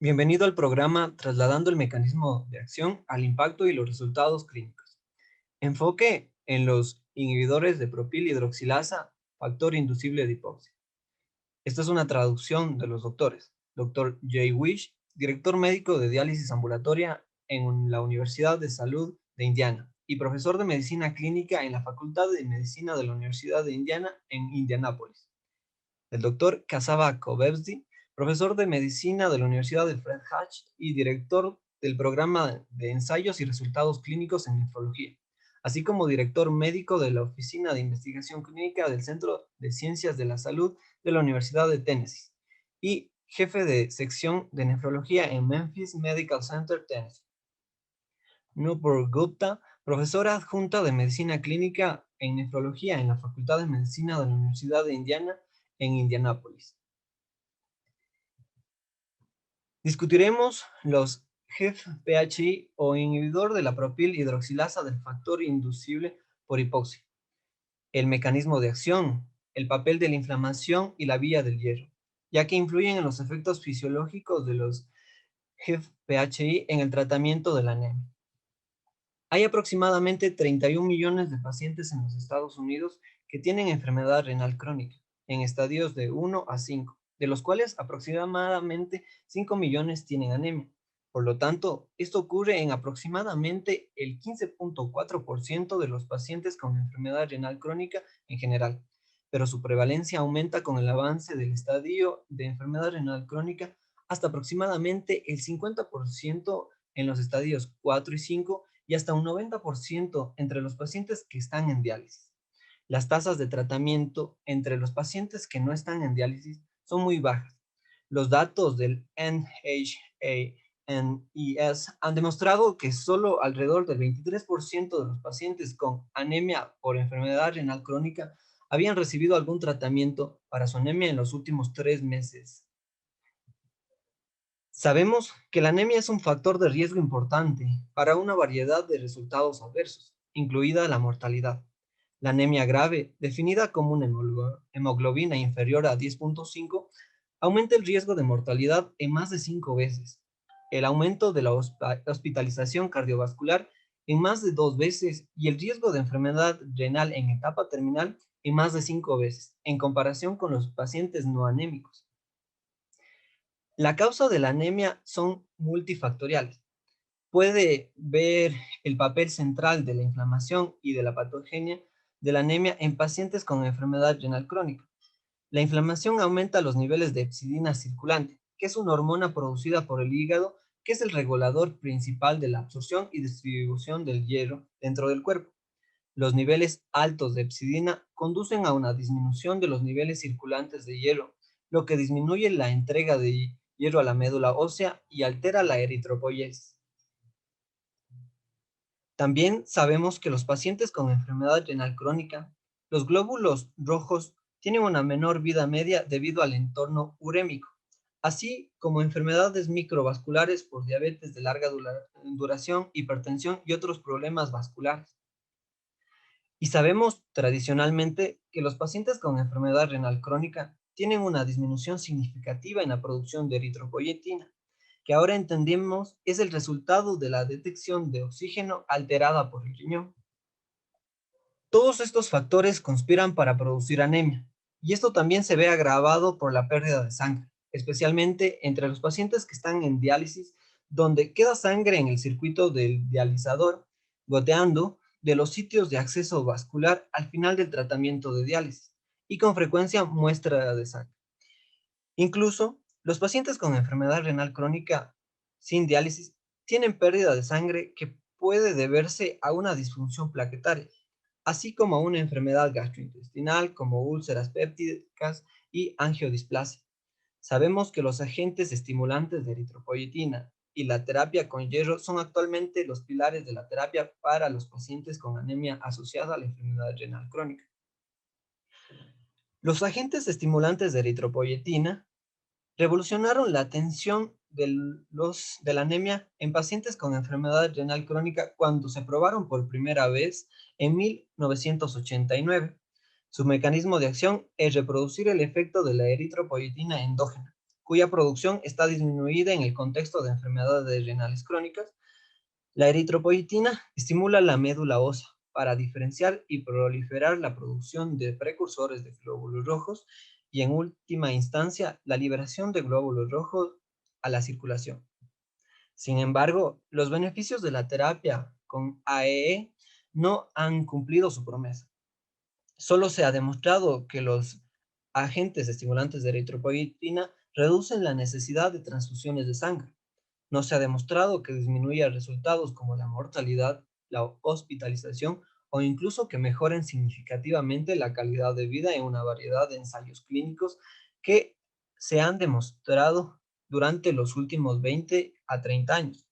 Bienvenido al programa Trasladando el mecanismo de acción al impacto y los resultados clínicos. Enfoque en los inhibidores de propilhidroxilasa, factor inducible de hipoxia. Esta es una traducción de los doctores. Dr. Jay Wish, director médico de diálisis ambulatoria en la Universidad de Salud de Indiana y profesor de medicina clínica en la Facultad de Medicina de la Universidad de Indiana en Indianápolis. El doctor Casaba Kovevsky, profesor de medicina de la Universidad de Fred Hutch y director del programa de ensayos y resultados clínicos en nefrología, así como director médico de la Oficina de Investigación Clínica del Centro de Ciencias de la Salud de la Universidad de Tennessee y jefe de sección de nefrología en Memphis Medical Center, Tennessee. Nupur Gupta, profesora adjunta de medicina clínica en nefrología en la Facultad de Medicina de la Universidad de Indiana en Indianápolis. Discutiremos los GIF-PHI o inhibidor de la propilhidroxilasa del factor inducible por hipoxia, el mecanismo de acción, el papel de la inflamación y la vía del hierro, ya que influyen en los efectos fisiológicos de los GIF-PHI en el tratamiento de la anemia. Hay aproximadamente 31 millones de pacientes en los Estados Unidos que tienen enfermedad renal crónica, en estadios de 1 a 5, de los cuales aproximadamente 5 millones tienen anemia. Por lo tanto, esto ocurre en aproximadamente el 15.4% de los pacientes con enfermedad renal crónica en general, pero su prevalencia aumenta con el avance del estadio de enfermedad renal crónica hasta aproximadamente el 50% en los estadios 4 y 5 y hasta un 90% entre los pacientes que están en diálisis. Las tasas de tratamiento entre los pacientes que no están en diálisis son muy bajas. Los datos del NHANES han demostrado que solo alrededor del 23% de los pacientes con anemia por enfermedad renal crónica habían recibido algún tratamiento para su anemia en los últimos 3 meses. Sabemos que la anemia es un factor de riesgo importante para una variedad de resultados adversos, incluida la mortalidad. La anemia grave, definida como una hemoglobina inferior a 10.5, aumenta el riesgo de mortalidad en más de 5 veces. El aumento de la hospitalización cardiovascular en más de 2 veces y el riesgo de enfermedad renal en etapa terminal en más de 5 veces, en comparación con los pacientes no anémicos. La causa de la anemia son multifactoriales. Puede ver el papel central de la inflamación y de la patogenia de la anemia en pacientes con enfermedad renal crónica. La inflamación aumenta los niveles de hepcidina circulante, que es una hormona producida por el hígado, que es el regulador principal de la absorción y distribución del hierro dentro del cuerpo. Los niveles altos de hepcidina conducen a una disminución de los niveles circulantes de hierro, lo que disminuye la entrega de hierro a la médula ósea y altera la eritropoyesis. También sabemos que los pacientes con enfermedad renal crónica, los glóbulos rojos tienen una menor vida media debido al entorno urémico, así como enfermedades microvasculares por diabetes de larga duración, hipertensión y otros problemas vasculares. Y sabemos tradicionalmente que los pacientes con enfermedad renal crónica tienen una disminución significativa en la producción de eritropoyetina, que ahora entendemos es el resultado de la detección de oxígeno alterada por el riñón. Todos estos factores conspiran para producir anemia, y esto también se ve agravado por la pérdida de sangre, especialmente entre los pacientes que están en diálisis, donde queda sangre en el circuito del dializador, goteando de los sitios de acceso vascular al final del tratamiento de diálisis, y con frecuencia muestra de sangre. Incluso, los pacientes con enfermedad renal crónica sin diálisis tienen pérdida de sangre que puede deberse a una disfunción plaquetaria, así como a una enfermedad gastrointestinal como úlceras pépticas y angiodisplasia. Sabemos que los agentes estimulantes de eritropoyetina y la terapia con hierro son actualmente los pilares de la terapia para los pacientes con anemia asociada a la enfermedad renal crónica. Los agentes estimulantes de eritropoyetina revolucionaron la atención de la anemia en pacientes con enfermedad renal crónica cuando se probaron por primera vez en 1989. Su mecanismo de acción es reproducir el efecto de la eritropoyetina endógena, cuya producción está disminuida en el contexto de enfermedades renales crónicas. La eritropoyetina estimula la médula ósea para diferenciar y proliferar la producción de precursores de glóbulos rojos y, en última instancia, la liberación de glóbulos rojos a la circulación. Sin embargo, los beneficios de la terapia con AEE no han cumplido su promesa. Solo se ha demostrado que los agentes estimulantes de eritropoyetina reducen la necesidad de transfusiones de sangre. No se ha demostrado que disminuya resultados como la mortalidad, la hospitalización o incluso que mejoren significativamente la calidad de vida en una variedad de ensayos clínicos que se han demostrado durante los últimos 20 a 30 años.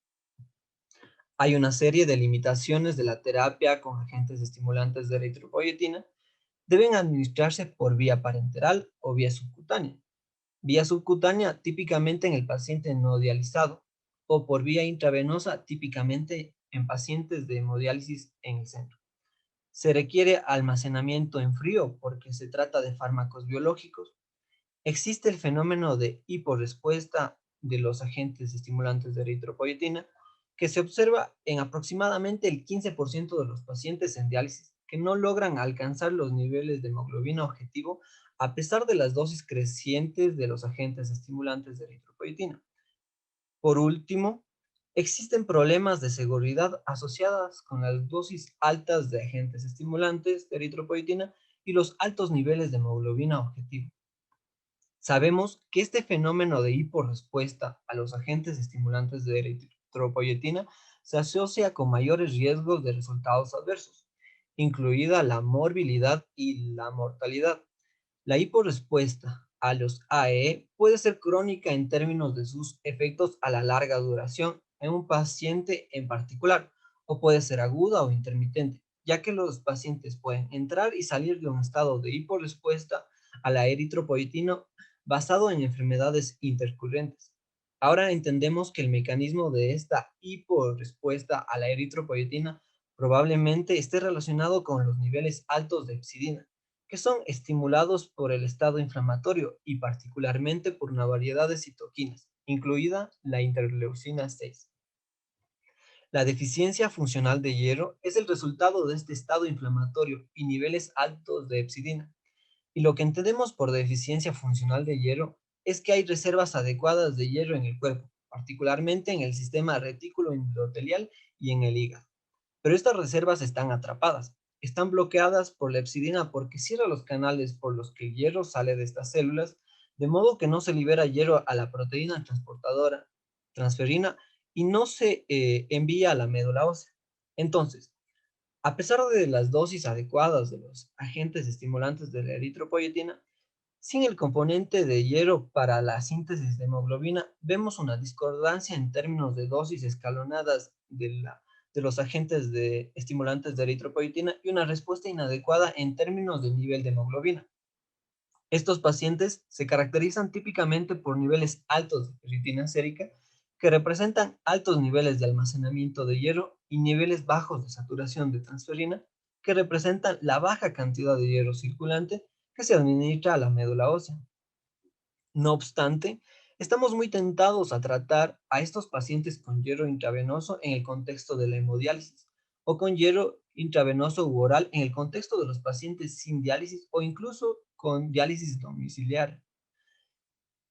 Hay una serie de limitaciones de la terapia con agentes estimulantes de eritropoyetina. Deben administrarse por vía parenteral o vía subcutánea. Vía subcutánea típicamente en el paciente no dializado o por vía intravenosa típicamente en pacientes de hemodiálisis en el centro. Se requiere almacenamiento en frío porque se trata de fármacos biológicos. Existe el fenómeno de hiporrespuesta de los agentes estimulantes de eritropoyetina que se observa en aproximadamente el 15% de los pacientes en diálisis que no logran alcanzar los niveles de hemoglobina objetivo a pesar de las dosis crecientes de los agentes estimulantes de eritropoyetina. Por último, existen problemas de seguridad asociadas con las dosis altas de agentes estimulantes de eritropoyetina y los altos niveles de hemoglobina objetivo. Sabemos que este fenómeno de hiporrespuesta a los agentes estimulantes de eritropoyetina se asocia con mayores riesgos de resultados adversos, incluida la morbilidad y la mortalidad. La hiporrespuesta a los AEE puede ser crónica en términos de sus efectos a la larga duración en un paciente en particular, o puede ser aguda o intermitente, ya que los pacientes pueden entrar y salir de un estado de hiporrespuesta a la eritropoyetina basado en enfermedades intercurrentes. Ahora entendemos que el mecanismo de esta hiporrespuesta a la eritropoyetina probablemente esté relacionado con los niveles altos de hepcidina, que son estimulados por el estado inflamatorio y particularmente por una variedad de citoquinas, incluida la interleucina 6. La deficiencia funcional de hierro es el resultado de este estado inflamatorio y niveles altos de hepcidina. Y lo que entendemos por deficiencia funcional de hierro es que hay reservas adecuadas de hierro en el cuerpo, particularmente en el sistema retículo endotelial y en el hígado. Pero estas reservas están atrapadas, están bloqueadas por la hepcidina porque cierra los canales por los que el hierro sale de estas células, de modo que no se libera hierro a la proteína transportadora, transferina, y no se envía a la médula ósea. Entonces, a pesar de las dosis adecuadas de los agentes estimulantes de la eritropoyetina, sin el componente de hierro para la síntesis de hemoglobina, vemos una discordancia en términos de dosis escalonadas de los agentes estimulantes de eritropoyetina y una respuesta inadecuada en términos del nivel de hemoglobina. Estos pacientes se caracterizan típicamente por niveles altos de ferritina sérica, que representan altos niveles de almacenamiento de hierro, y niveles bajos de saturación de transferina, que representan la baja cantidad de hierro circulante que se administra a la médula ósea. No obstante, estamos muy tentados a tratar a estos pacientes con hierro intravenoso en el contexto de la hemodiálisis, o con hierro intravenoso u oral en el contexto de los pacientes sin diálisis o incluso con diálisis domiciliar.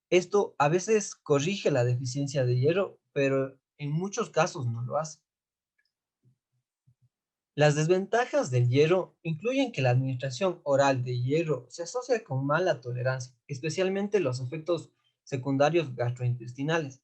Esto a veces corrige la deficiencia de hierro, pero en muchos casos no lo hace. Las desventajas del hierro incluyen que la administración oral de hierro se asocia con mala tolerancia, especialmente los efectos secundarios gastrointestinales.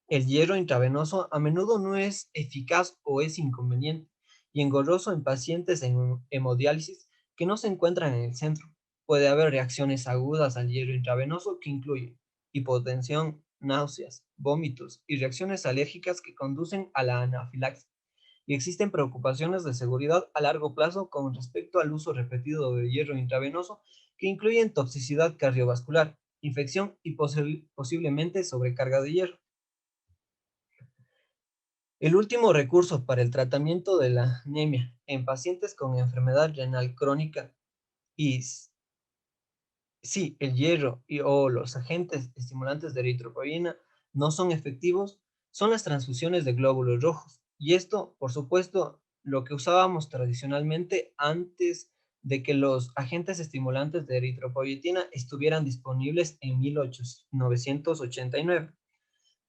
El hierro intravenoso a menudo no es eficaz o es inconveniente y engorroso en pacientes en hemodiálisis que no se encuentran en el centro. Puede haber reacciones agudas al hierro intravenoso que incluyen hipotensión, náuseas, vómitos y reacciones alérgicas que conducen a la anafilaxia. Y existen preocupaciones de seguridad a largo plazo con respecto al uso repetido de hierro intravenoso que incluyen toxicidad cardiovascular, infección y posiblemente sobrecarga de hierro. El último recurso para el tratamiento de la anemia en pacientes con enfermedad renal crónica y Si el hierro o los agentes estimulantes de eritropoyetina no son efectivos, son las transfusiones de glóbulos rojos. Y esto, por supuesto, lo que usábamos tradicionalmente antes de que los agentes estimulantes de eritropoyetina estuvieran disponibles en 1989.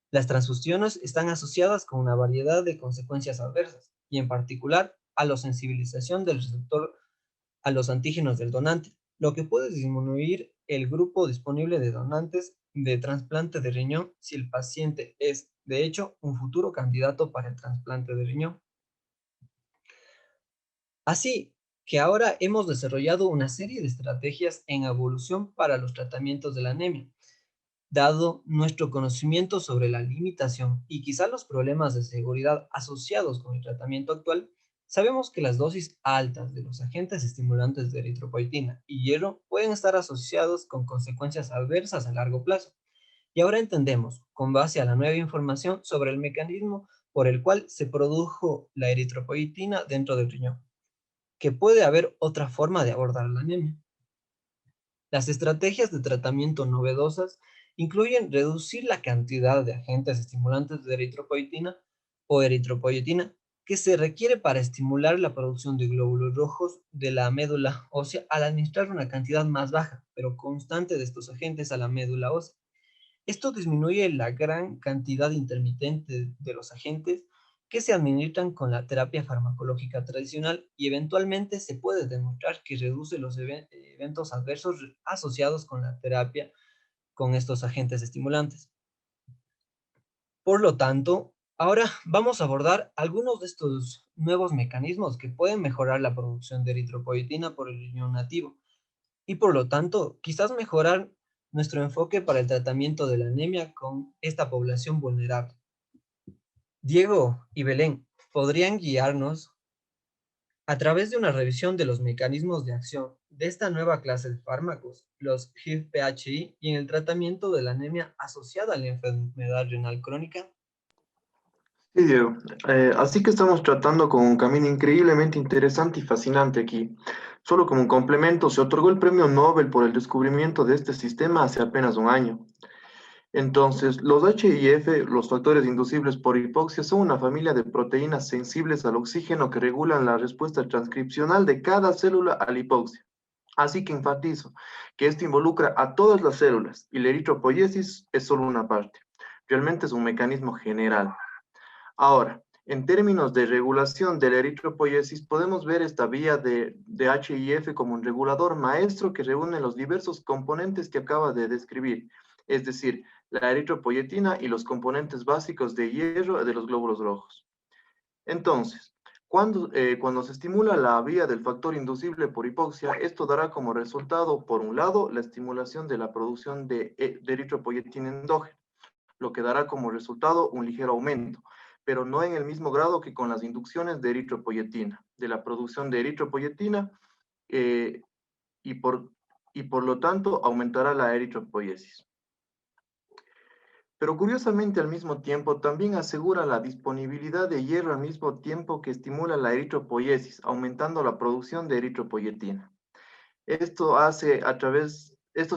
Las transfusiones están asociadas con una variedad de consecuencias adversas, y en particular a la sensibilización del receptor a los antígenos del donante, lo que puede disminuir el grupo disponible de donantes de trasplante de riñón si el paciente es, de hecho, un futuro candidato para el trasplante de riñón. Así que ahora hemos desarrollado una serie de estrategias en evolución para los tratamientos de la anemia. Dado nuestro conocimiento sobre la limitación y quizá los problemas de seguridad asociados con el tratamiento actual, sabemos que las dosis altas de los agentes estimulantes de eritropoyetina y hierro pueden estar asociados con consecuencias adversas a largo plazo. Y ahora entendemos, con base a la nueva información, sobre el mecanismo por el cual se produjo la eritropoyetina dentro del riñón, que puede haber otra forma de abordar la anemia. Las estrategias de tratamiento novedosas incluyen reducir la cantidad de agentes estimulantes de eritropoyetina o eritropoyetina que se requiere para estimular la producción de glóbulos rojos de la médula ósea al administrar una cantidad más baja, pero constante de estos agentes a la médula ósea. Esto disminuye la gran cantidad intermitente de los agentes que se administran con la terapia farmacológica tradicional y eventualmente se puede demostrar que reduce los eventos adversos asociados con la terapia con estos agentes estimulantes. Por lo tanto, ahora vamos a abordar algunos de estos nuevos mecanismos que pueden mejorar la producción de eritropoyetina por el riñón nativo y por lo tanto, quizás mejorar nuestro enfoque para el tratamiento de la anemia con esta población vulnerable. Diego y Belén podrían guiarnos a través de una revisión de los mecanismos de acción de esta nueva clase de fármacos, los GIV-PHI, y en el tratamiento de la anemia asociada a la enfermedad renal crónica. Sí, Diego. Así que estamos tratando con un camino increíblemente interesante y fascinante aquí. Solo como un complemento, se otorgó el premio Nobel por el descubrimiento de este sistema hace apenas un año. Entonces, los HIF, los factores inducibles por hipoxia, son una familia de proteínas sensibles al oxígeno que regulan la respuesta transcripcional de cada célula a la hipoxia. Así que enfatizo que esto involucra a todas las células y la eritropoyesis es solo una parte. Realmente es un mecanismo general. Ahora, en términos de regulación de la eritropoyesis, podemos ver esta vía de HIF como un regulador maestro que reúne los diversos componentes que acaba de describir, es decir, la eritropoyetina y los componentes básicos de hierro de los glóbulos rojos. Entonces, cuando se estimula la vía del factor inducible por hipoxia, esto dará como resultado, por un lado, la estimulación de la producción de eritropoyetina endógena, lo que dará como resultado un ligero aumento, pero no en el mismo grado que con las inducciones de eritropoyetina, de la producción de eritropoyetina, eh, y, por, y por lo tanto aumentará la eritropoyesis. Pero curiosamente al mismo tiempo también asegura la disponibilidad de hierro al mismo tiempo que estimula la eritropoyesis, aumentando la producción de eritropoyetina. Esto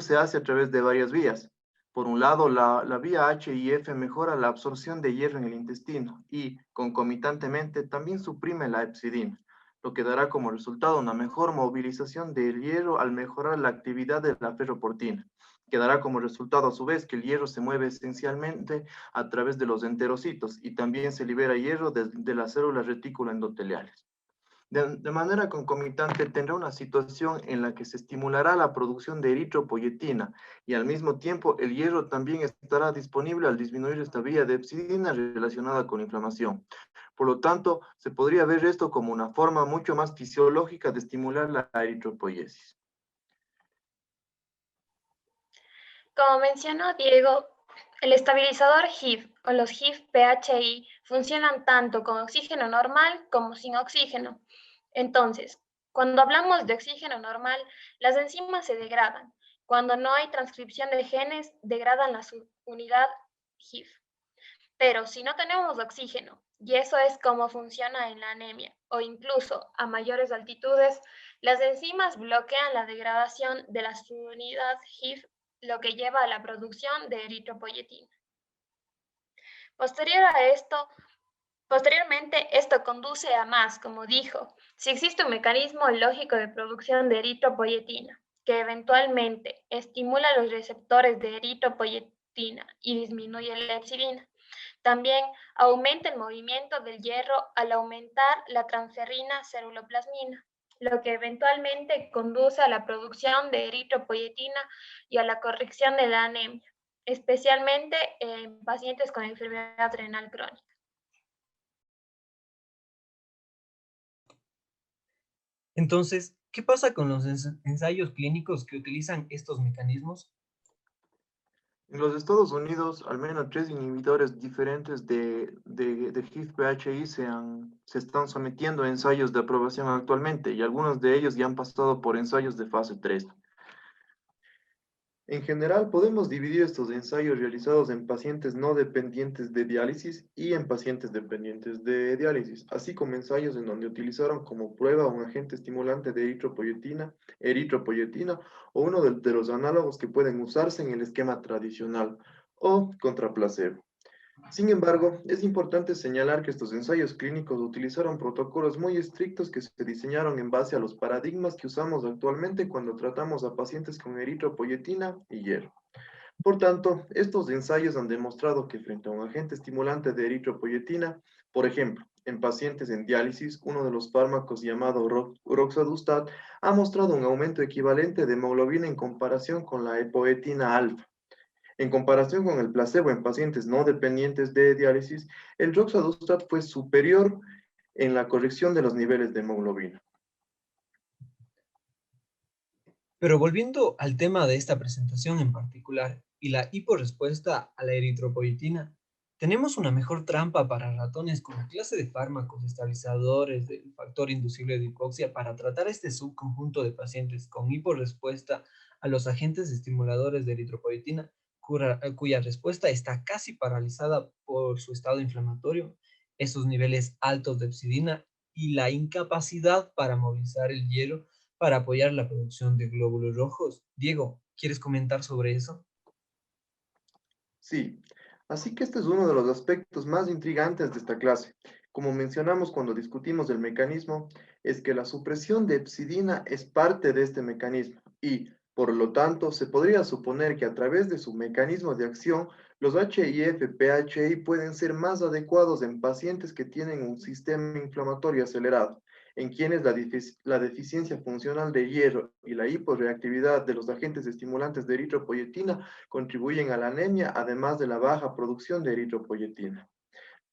se hace a través de varias vías. Por un lado, la vía HIF mejora la absorción de hierro en el intestino y, concomitantemente, también suprime la hepcidina, lo que dará como resultado una mejor movilización del hierro al mejorar la actividad de la ferroportina, que dará como resultado a su vez que el hierro se mueve esencialmente a través de los enterocitos y también se libera hierro de las células retículo endoteliales. De manera concomitante tendrá una situación en la que se estimulará la producción de eritropoyetina y al mismo tiempo el hierro también estará disponible al disminuir esta vía de hepcidina relacionada con inflamación. Por lo tanto, se podría ver esto como una forma mucho más fisiológica de estimular la eritropoyesis. Como mencionó Diego, el estabilizador HIF o los HIF-PHI funcionan tanto con oxígeno normal como sin oxígeno. Entonces, cuando hablamos de oxígeno normal, las enzimas se degradan. Cuando no hay transcripción de genes, degradan la unidad HIF. Pero si no tenemos oxígeno Y eso es cómo funciona en la anemia, o incluso a mayores altitudes, las enzimas bloquean la degradación de la subunidad HIF, lo que lleva a la producción de eritropoyetina. Posterior a esto, Posteriormente, esto conduce a más, como dijo, si existe un mecanismo lógico de producción de eritropoyetina, que eventualmente estimula los receptores de eritropoyetina y disminuye la epsidina. También aumenta el movimiento del hierro al aumentar la transferrina ceruloplasmina, lo que eventualmente conduce a la producción de eritropoyetina y a la corrección de la anemia, especialmente en pacientes con enfermedad renal crónica. Entonces, ¿qué pasa con los ensayos clínicos que utilizan estos mecanismos? En los Estados Unidos, al menos 3 inhibidores diferentes de HIF-PHI se están sometiendo a ensayos de aprobación actualmente y algunos de ellos ya han pasado por ensayos de fase 3. En general, podemos dividir estos ensayos realizados en pacientes no dependientes de diálisis y en pacientes dependientes de diálisis, así como ensayos en donde utilizaron como prueba un agente estimulante de eritropoyetina o uno de los análogos que pueden usarse en el esquema tradicional o contra placebo. Sin embargo, es importante señalar que estos ensayos clínicos utilizaron protocolos muy estrictos que se diseñaron en base a los paradigmas que usamos actualmente cuando tratamos a pacientes con eritropoyetina y hierro. Por tanto, estos ensayos han demostrado que frente a un agente estimulante de eritropoyetina, por ejemplo, en pacientes en diálisis, uno de los fármacos llamado roxadustat ha mostrado un aumento equivalente de hemoglobina en comparación con la epoetina alfa. En comparación con el placebo en pacientes no dependientes de diálisis, el roxadustat fue superior en la corrección de los niveles de hemoglobina. Pero volviendo al tema de esta presentación en particular y la hiporrespuesta a la eritropoyetina, tenemos una mejor trampa para ratones con la clase de fármacos estabilizadores del factor inducible de hipoxia para tratar este subconjunto de pacientes con hiporrespuesta a los agentes estimuladores de eritropoyetina, cuya respuesta está casi paralizada por su estado inflamatorio, esos niveles altos de epsidina y la incapacidad para movilizar el hierro para apoyar la producción de glóbulos rojos. Diego, ¿quieres comentar sobre eso? Sí, así que este es uno de los aspectos más intrigantes de esta clase. Como mencionamos cuando discutimos el mecanismo, es que la supresión de epsidina es parte de este mecanismo y, por lo tanto, se podría suponer que a través de su mecanismo de acción, los HIF-PHI pueden ser más adecuados en pacientes que tienen un sistema inflamatorio acelerado, en quienes la deficiencia funcional de hierro y la hiporreactividad de los agentes estimulantes de eritropoyetina contribuyen a la anemia, además de la baja producción de eritropoyetina.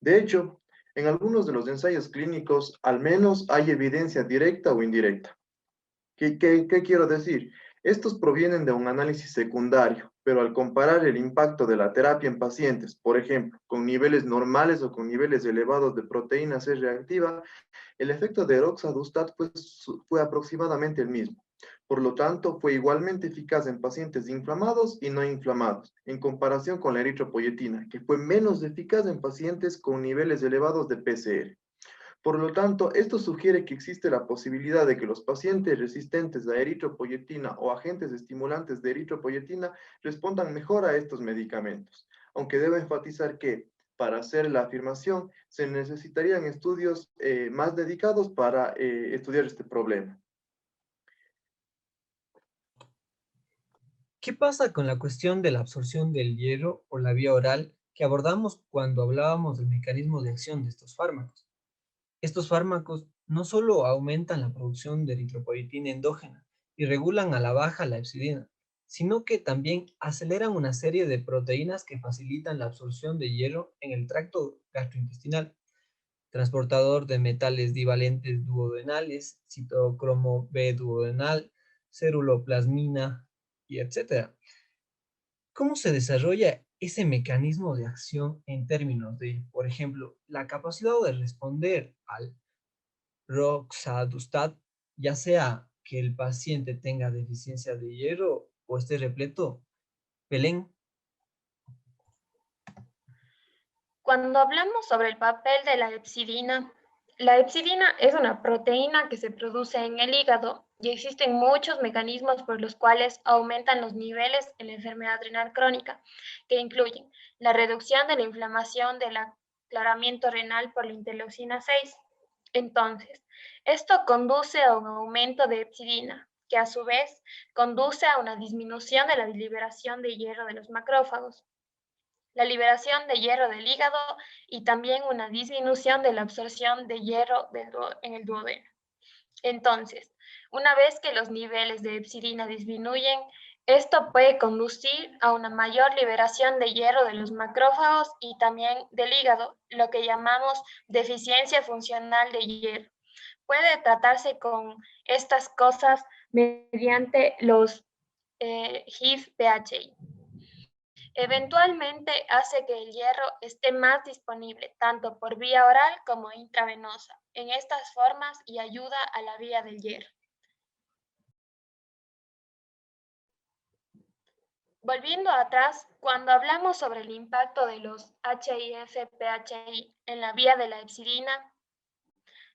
De hecho, en algunos de los ensayos clínicos, al menos hay evidencia directa o indirecta. ¿Qué quiero decir? Estos provienen de un análisis secundario, pero al comparar el impacto de la terapia en pacientes, por ejemplo, con niveles normales o con niveles elevados de proteína C reactiva, el efecto de roxadustat fue aproximadamente el mismo. Por lo tanto, fue igualmente eficaz en pacientes inflamados y no inflamados, en comparación con la eritropoyetina, que fue menos eficaz en pacientes con niveles elevados de PCR. Por lo tanto, esto sugiere que existe la posibilidad de que los pacientes resistentes a eritropoyetina o agentes estimulantes de eritropoyetina respondan mejor a estos medicamentos, aunque debo enfatizar que para hacer la afirmación se necesitarían estudios más dedicados para estudiar este problema. ¿Qué pasa con la cuestión de la absorción del hierro por la vía oral que abordamos cuando hablábamos del mecanismo de acción de estos fármacos? Estos fármacos no solo aumentan la producción de eritropoyetina endógena y regulan a la baja la epsidina, sino que también aceleran una serie de proteínas que facilitan la absorción de hierro en el tracto gastrointestinal, transportador de metales divalentes duodenales, citocromo B duodenal, ceruloplasmina y etcétera. ¿Cómo se desarrolla ese mecanismo de acción en términos de, por ejemplo, la capacidad de responder al roxadustat, ya sea que el paciente tenga deficiencia de hierro o esté repleto? Belén. Cuando hablamos sobre el papel de la hepsidina es una proteína que se produce en el hígado y existen muchos mecanismos por los cuales aumentan los niveles en la enfermedad renal crónica, que incluyen la reducción de la inflamación del aclaramiento renal por la interleucina 6. Entonces, esto conduce a un aumento de hepsidina, que a su vez conduce a una disminución de la liberación de hierro de los macrófagos, la liberación de hierro del hígado y también una disminución de la absorción de hierro en el duodeno. Entonces, una vez que los niveles de hepsidina disminuyen, esto puede conducir a una mayor liberación de hierro de los macrófagos y también del hígado, lo que llamamos deficiencia funcional de hierro. Puede tratarse con estas cosas mediante los HIF-PHI. Eventualmente hace que el hierro esté más disponible tanto por vía oral como intravenosa en estas formas y ayuda a la vía del hierro. Volviendo atrás, cuando hablamos sobre el impacto de los HIF-PHI en la vía de la hepsidina,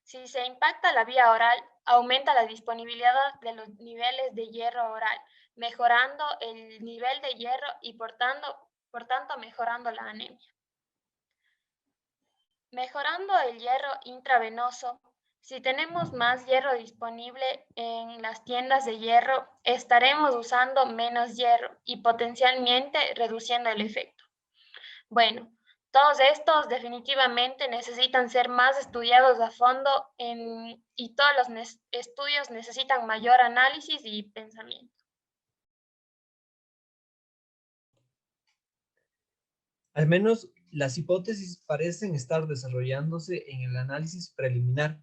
si se impacta la vía oral, aumenta la disponibilidad de los niveles de hierro oral, mejorando el nivel de hierro y por tanto mejorando la anemia. Mejorando el hierro intravenoso, si tenemos más hierro disponible en las tiendas de hierro, estaremos usando menos hierro y potencialmente reduciendo el efecto. Bueno, todos estos definitivamente necesitan ser más estudiados a fondo y todos los estudios necesitan mayor análisis y pensamiento. Al menos las hipótesis parecen estar desarrollándose en el análisis preliminar,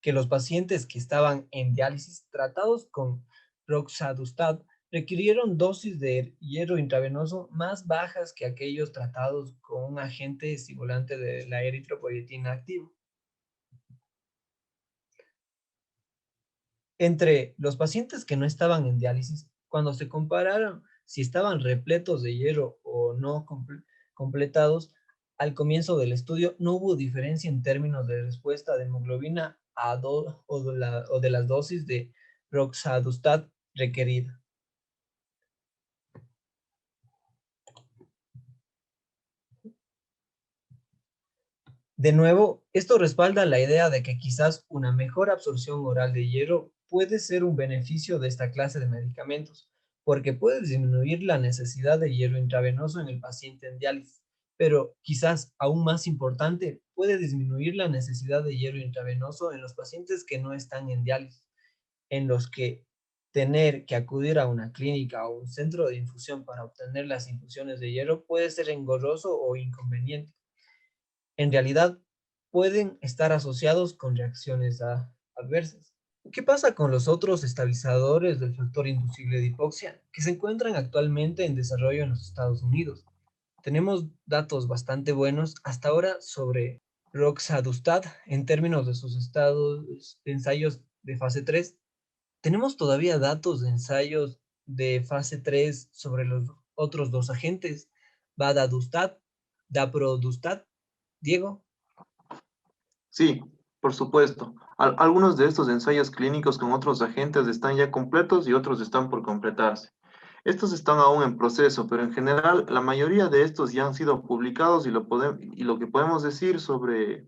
que los pacientes que estaban en diálisis tratados con roxadustat requirieron dosis de hierro intravenoso más bajas que aquellos tratados con un agente estimulante de la eritropoyetina activo. Entre los pacientes que no estaban en diálisis, cuando se compararon si estaban repletos de hierro o no completados, al comienzo del estudio no hubo diferencia en términos de respuesta de hemoglobina A2 o de las dosis de roxadustat requerida. De nuevo, esto respalda la idea de que quizás una mejor absorción oral de hierro puede ser un beneficio de esta clase de medicamentos, porque puede disminuir la necesidad de hierro intravenoso en el paciente en diálisis, pero quizás aún más importante, puede disminuir la necesidad de hierro intravenoso en los pacientes que no están en diálisis, en los que tener que acudir a una clínica o un centro de infusión para obtener las infusiones de hierro puede ser engorroso o inconveniente. En realidad pueden estar asociados con reacciones adversas. ¿Qué pasa con los otros estabilizadores del factor inducible de hipoxia que se encuentran actualmente en desarrollo en los Estados Unidos? Tenemos datos bastante buenos hasta ahora sobre roxadustat en términos de sus ensayos de fase 3. Tenemos todavía datos de ensayos de fase 3 sobre los otros dos agentes, vadadustat, daprodustat. Diego. Sí, por supuesto. Algunos de estos ensayos clínicos con otros agentes están ya completos y otros están por completarse. Estos están aún en proceso, pero en general la mayoría de estos ya han sido publicados y lo que podemos decir sobre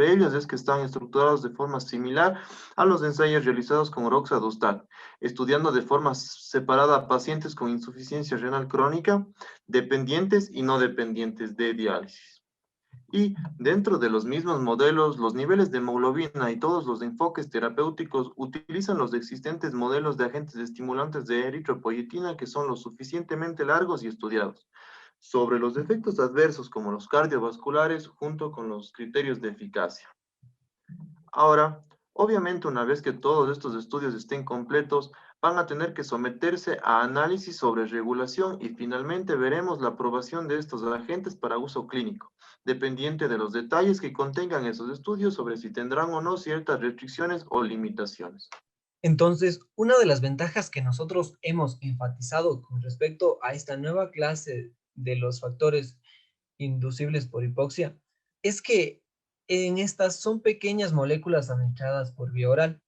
ellos es que están estructurados de forma similar a los ensayos realizados con roxadustat, estudiando de forma separada a pacientes con insuficiencia renal crónica, dependientes y no dependientes de diálisis. Y dentro de los mismos modelos, los niveles de hemoglobina y todos los enfoques terapéuticos utilizan los existentes modelos de agentes estimulantes de eritropoyetina que son lo suficientemente largos y estudiados sobre los efectos adversos como los cardiovasculares junto con los criterios de eficacia. Ahora, obviamente una vez que todos estos estudios estén completos, van a tener que someterse a análisis sobre regulación y finalmente veremos la aprobación de estos agentes para uso clínico, dependiente de los detalles que contengan esos estudios sobre si tendrán o no ciertas restricciones o limitaciones. Entonces, una de las ventajas que nosotros hemos enfatizado con respecto a esta nueva clase de los factores inducibles por hipoxia es que en estas son pequeñas moléculas administradas por vía oral.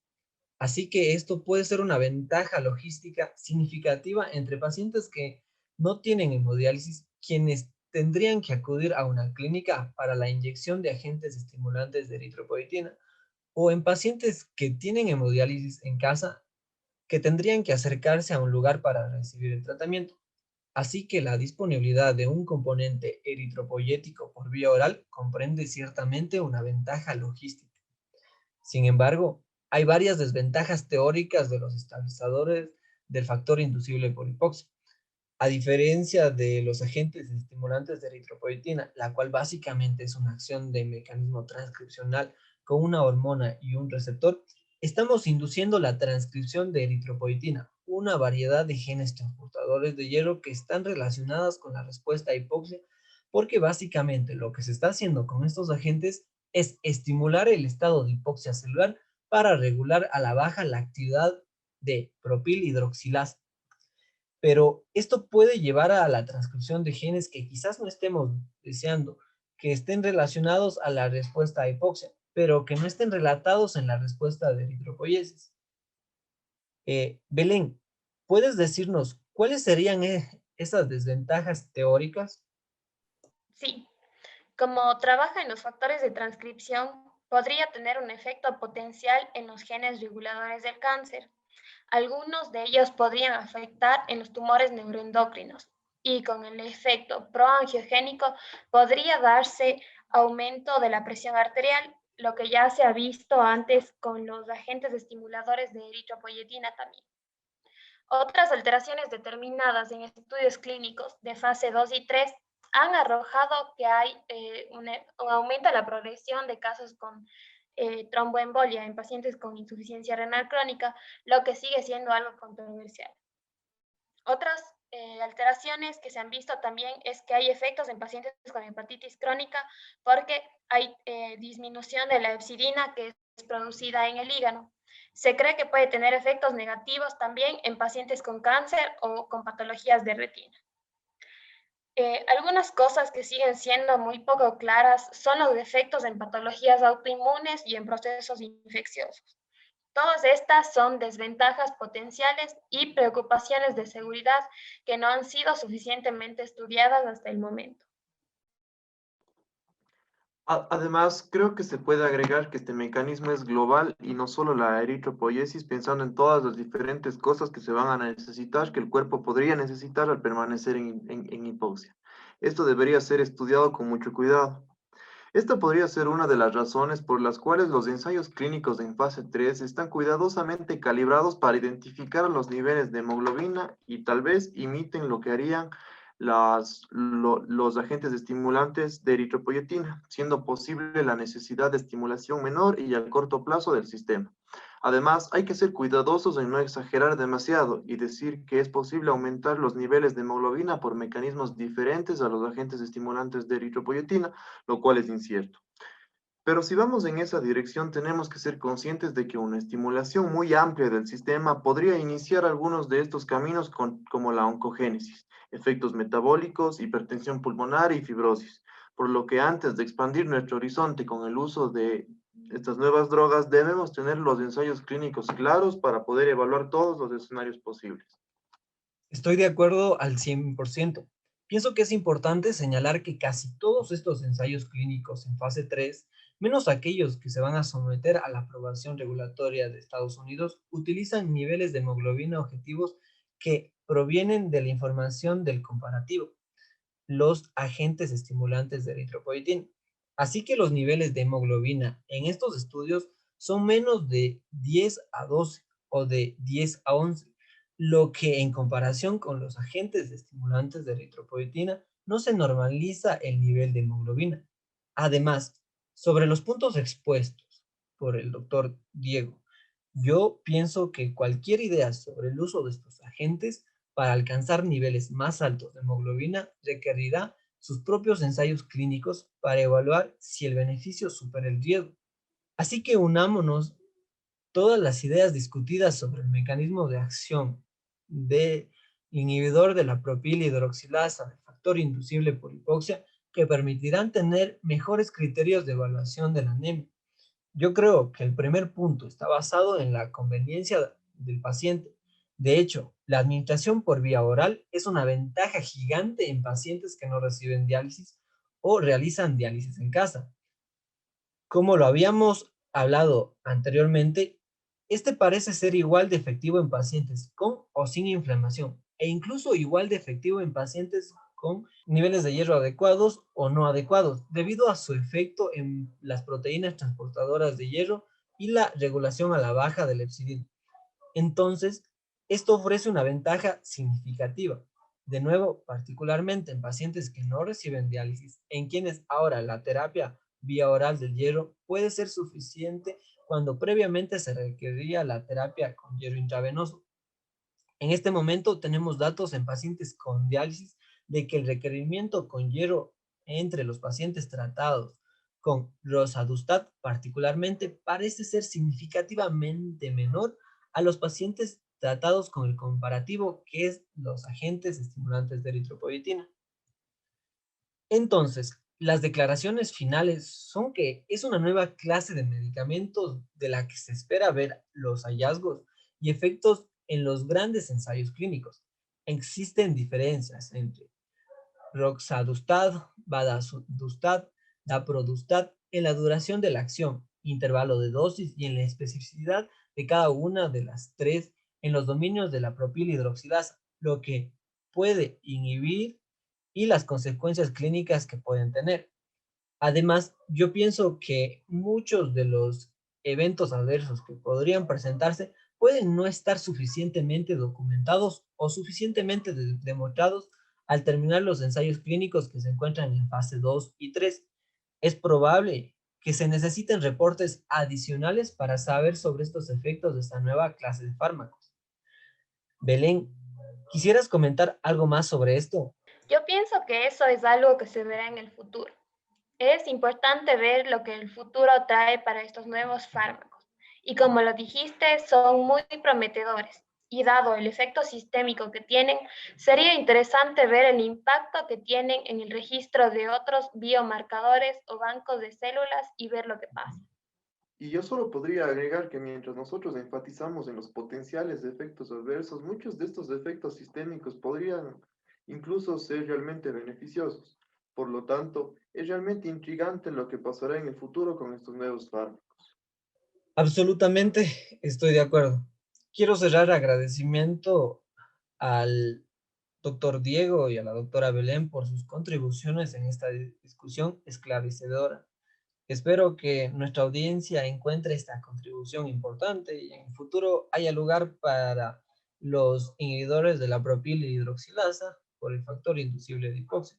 Así que esto puede ser una ventaja logística significativa entre pacientes que no tienen hemodiálisis, quienes tendrían que acudir a una clínica para la inyección de agentes estimulantes de eritropoyetina, o en pacientes que tienen hemodiálisis en casa, que tendrían que acercarse a un lugar para recibir el tratamiento. Así que la disponibilidad de un componente eritropoyético por vía oral comprende ciertamente una ventaja logística. Sin embargo, hay varias desventajas teóricas de los estabilizadores del factor inducible por hipoxia. A diferencia de los agentes estimulantes de eritropoyetina, la cual básicamente es una acción de mecanismo transcripcional con una hormona y un receptor, estamos induciendo la transcripción de eritropoyetina, una variedad de genes transportadores de hierro que están relacionadas con la respuesta a hipoxia, porque básicamente lo que se está haciendo con estos agentes es estimular el estado de hipoxia celular para regular a la baja la actividad de propilhidroxilasa. Pero esto puede llevar a la transcripción de genes que quizás no estemos deseando, que estén relacionados a la respuesta a hipoxia, pero que no estén relatados en la respuesta de eritropoyesis. Belén, ¿puedes decirnos cuáles serían esas desventajas teóricas? Sí, como trabaja en los factores de transcripción, podría tener un efecto potencial en los genes reguladores del cáncer. Algunos de ellos podrían afectar en los tumores neuroendocrinos y con el efecto proangiogénico podría darse aumento de la presión arterial, lo que ya se ha visto antes con los agentes estimuladores de eritropoyetina también. Otras alteraciones determinadas en estudios clínicos de fase 2 y 3 han arrojado que hay un aumento en la progresión de casos con tromboembolia en pacientes con insuficiencia renal crónica, lo que sigue siendo algo controversial. Otras alteraciones que se han visto también es que hay efectos en pacientes con hepatitis crónica porque hay disminución de la hepcidina que es producida en el hígado. Se cree que puede tener efectos negativos también en pacientes con cáncer o con patologías de retina. Algunas cosas que siguen siendo muy poco claras son los efectos en patologías autoinmunes y en procesos infecciosos. Todas estas son desventajas potenciales y preocupaciones de seguridad que no han sido suficientemente estudiadas hasta el momento. Además, creo que se puede agregar que este mecanismo es global y no solo la eritropoyesis, pensando en todas las diferentes cosas que se van a necesitar, que el cuerpo podría necesitar al permanecer en hipoxia. Esto debería ser estudiado con mucho cuidado. Esta podría ser una de las razones por las cuales los ensayos clínicos en fase 3 están cuidadosamente calibrados para identificar los niveles de hemoglobina y tal vez imiten lo que harían los agentes estimulantes de eritropoyetina, siendo posible la necesidad de estimulación menor y a corto plazo del sistema. Además, hay que ser cuidadosos en no exagerar demasiado y decir que es posible aumentar los niveles de hemoglobina por mecanismos diferentes a los agentes estimulantes de eritropoyetina, lo cual es incierto. Pero si vamos en esa dirección, tenemos que ser conscientes de que una estimulación muy amplia del sistema podría iniciar algunos de estos caminos como la oncogénesis, efectos metabólicos, hipertensión pulmonar y fibrosis. Por lo que antes de expandir nuestro horizonte con el uso de estas nuevas drogas, debemos tener los ensayos clínicos claros para poder evaluar todos los escenarios posibles. Estoy de acuerdo al 100%. Pienso que es importante señalar que casi todos estos ensayos clínicos en fase 3, menos aquellos que se van a someter a la aprobación regulatoria de Estados Unidos, utilizan niveles de hemoglobina objetivos que provienen de la información del comparativo, los agentes estimulantes de eritropoyetina. Así que los niveles de hemoglobina en estos estudios son menos de 10 a 12 o de 10 a 11, lo que en comparación con los agentes estimulantes de eritropoyetina no se normaliza el nivel de hemoglobina. Además, sobre los puntos expuestos por el doctor Diego, yo pienso que cualquier idea sobre el uso de estos agentes para alcanzar niveles más altos de hemoglobina requerirá sus propios ensayos clínicos para evaluar si el beneficio supera el riesgo. Así que unámonos todas las ideas discutidas sobre el mecanismo de acción de inhibidor de la propilhidroxilasa, del factor inducible por hipoxia, que permitirán tener mejores criterios de evaluación de la anemia. Yo creo que el primer punto está basado en la conveniencia del paciente. De hecho, la administración por vía oral es una ventaja gigante en pacientes que no reciben diálisis o realizan diálisis en casa. Como lo habíamos hablado anteriormente, este parece ser igual de efectivo en pacientes con o sin inflamación, e incluso igual de efectivo en pacientes con niveles de hierro adecuados o no adecuados, debido a su efecto en las proteínas transportadoras de hierro y la regulación a la baja del hepcidina. Entonces, esto ofrece una ventaja significativa. De nuevo, particularmente en pacientes que no reciben diálisis, en quienes ahora la terapia vía oral del hierro puede ser suficiente cuando previamente se requería la terapia con hierro intravenoso. En este momento tenemos datos en pacientes con diálisis de que el requerimiento con hierro entre los pacientes tratados con roxadustat particularmente parece ser significativamente menor a los pacientes tratados con el comparativo, que es los agentes estimulantes de eritropoyetina. Entonces, las declaraciones finales son que es una nueva clase de medicamentos de la que se espera ver los hallazgos y efectos en los grandes ensayos clínicos. Existen diferencias entre roxadustat, vadadustat, daprodustat en la duración de la acción, intervalo de dosis y en la especificidad de cada una de las tres en los dominios de la propilhidroxilasa, lo que puede inhibir y las consecuencias clínicas que pueden tener. Además, yo pienso que muchos de los eventos adversos que podrían presentarse pueden no estar suficientemente documentados o suficientemente demostrados al terminar los ensayos clínicos que se encuentran en fase 2 y 3. Es probable que se necesiten reportes adicionales para saber sobre estos efectos de esta nueva clase de fármacos. Belén, ¿quisieras comentar algo más sobre esto? Yo pienso que eso es algo que se verá en el futuro. Es importante ver lo que el futuro trae para estos nuevos fármacos. Y como lo dijiste, son muy prometedores. Y dado el efecto sistémico que tienen, sería interesante ver el impacto que tienen en el registro de otros biomarcadores o bancos de células y ver lo que pasa. Y yo solo podría agregar que mientras nosotros enfatizamos en los potenciales efectos adversos, muchos de estos efectos sistémicos podrían incluso ser realmente beneficiosos. Por lo tanto, es realmente intrigante lo que pasará en el futuro con estos nuevos fármacos. Absolutamente estoy de acuerdo. Quiero cerrar agradecimiento al doctor Diego y a la doctora Belén por sus contribuciones en esta discusión esclarecedora. Espero que nuestra audiencia encuentre esta contribución importante y en el futuro haya lugar para los inhibidores de la propilhidroxilasa por el factor inducible de hipoxia,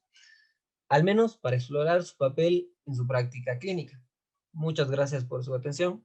al menos para explorar su papel en su práctica clínica. Muchas gracias por su atención.